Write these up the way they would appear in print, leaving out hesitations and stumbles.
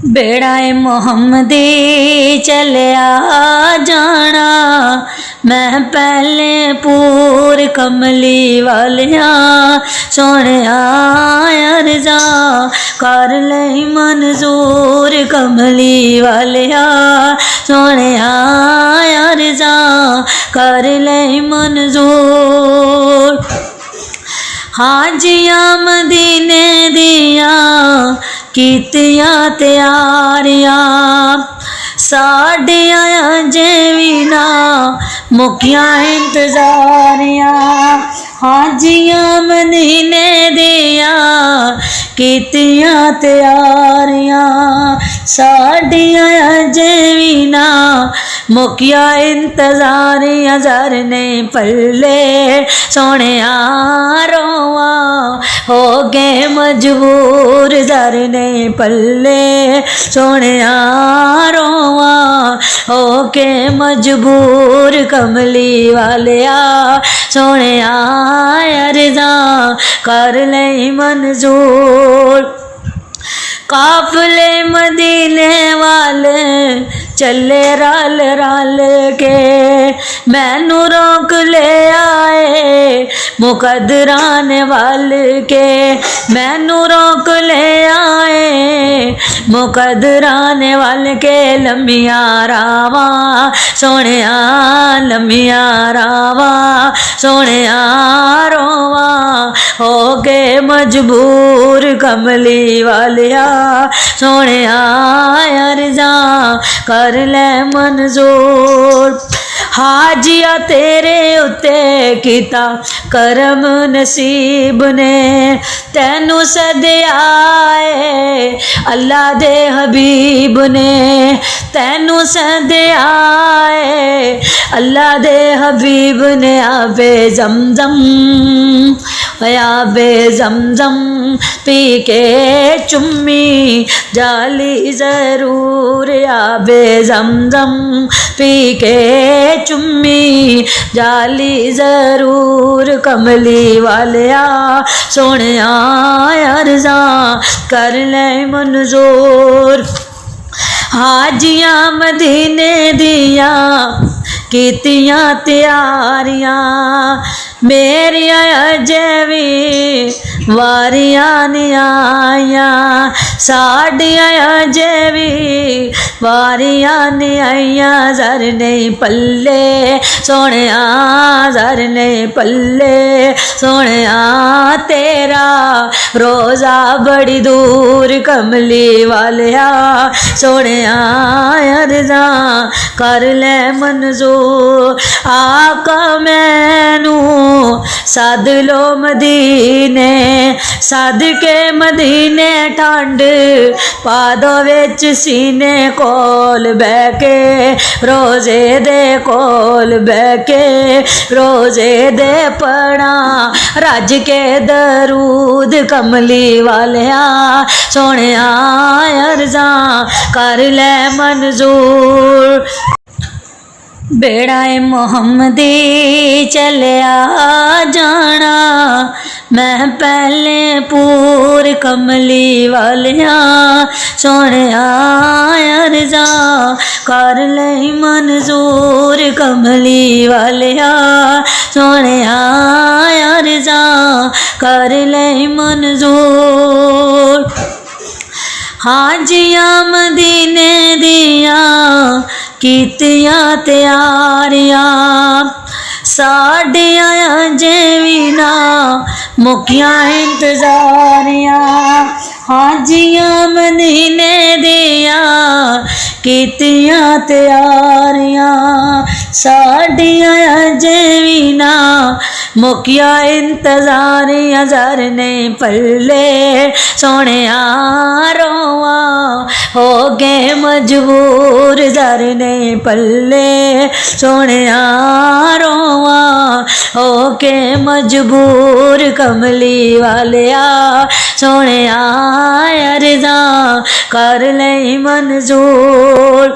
बेड़ा मुहम्मदी चलिया जाना, मैं पहले पूर कमली वालिया सोने अर्जा कर लई मंजूर कमली वालिया सोने अर्जा कर लई मंजूर। हाजियां मदीने दिया कीतियां तैयारियां, साडियां अजे भी ना मुकिया इंतजारियां। हाजियां मदीने दिया कीतियां तैयारियां, साडियां अजे भी ना मुकिया इंतजारियां। जरने पल्ले सोने रोवा हो गए मजबूर, जरने पल्ले सोने रोवा हो के मजबूर कमली वालिया सोने अर्जा कर ले मंजूर। काफले मदीने वाले चले रल रल के, मैनू रोक ले आए मुकदराने वाल के, मैनू रोक ले आए मुकदराने वाल के। लम्बिया रावा सोने लम्बिया रावा सोने रोवा हो गए मजबूर कमली वालिया सोने अर्जा कर ले मंजूर। हाजिया तेरे उत्ते किता करम नसीब ने, तैनू सदया है अल्लाह दे हबीब ने, तैनू सदया है अल्लाह दे हबीब ने। आबे जमजम आबे जमजम पी के चुम्मी जाली जरूर, आबे जमजम पी के चुम्मी जाली जरूर कमली वालिया सोने अर्जा कर ले मंजूर। हाजियां मदीने दिया कीतियां तैयारियां, मेरिया अजे भी वारियां नहीं आईयां, साडियां अजे भी वारियां नहीं आईयां। जर नहीं पल्ले सोने जर नहीं पल्ले सोने तेरा रोज़ा बड़ी दूर कमली वालिया सोने अर्जा कर ले मंजूर। आका मैनू सद लो मदीने, सद के मदीने ठंड पा दो विच सीने कोल बह के, रोजे दे कोल बह के रोजे दे पढ़ा रज के दरूद कमली वालिया सोने अर्जा कर ले मंजूर। बेड़ा मुहम्मदी चलिया जाना, मैं पहले पूर कमली वालिया सोने अर्जा कर ले मंजूर कमली वालिया सोने अर्जा कर ले मंजूर। हाजियां मदीने दिया कीतियां तैयारियां, साडियां अजे भी ना मुकिया इंतजारियां। हाजियां मदीने दिया कीतियां तैयारियां, साडियां अजे भी ना मुकिया इंतजारियां। जरने पल्ले सोने रोवा हो गए मजबूर, जरने पल्ले सोने रोवा हो के मजबूर कमली वालिया सोने अर्जा कर ले मंजूर।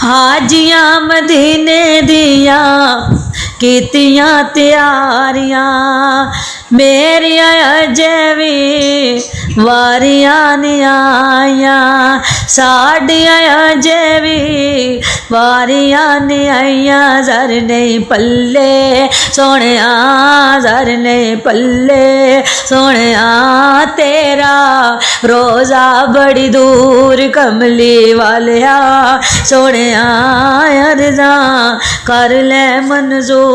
हाजियां मदीने दिया कीतियां तैयारियां, ਮੇਰੀਆਂ ਅਜੇ ਵੀ ਵਾਰੀਆਂ ਨੀ ਆਈਆਂ, ਸਾਡੀਆਂ ਅਜੇ ਵੀ ਵਾਰੀਆਂ ਨੀ ਆਈਆਂ। ਜ਼ਰ ਨਹੀਂ ਪੱਲੇ ਸੋਹਣਿਆ, ਜ਼ਰ ਨਹੀਂ ਪੱਲੇ ਸੋਹਣਿਆ, ਤੇਰਾ ਰੋਜ਼ਾ ਬੜੀ ਦੂਰ ਕਮਲੀ ਵਾਲਿਆ, ਸੋਹਣਿਆ ਅਰਜ਼ਾਂ ਕਰ ਲੈ ਮਨਜ਼ੂਰ।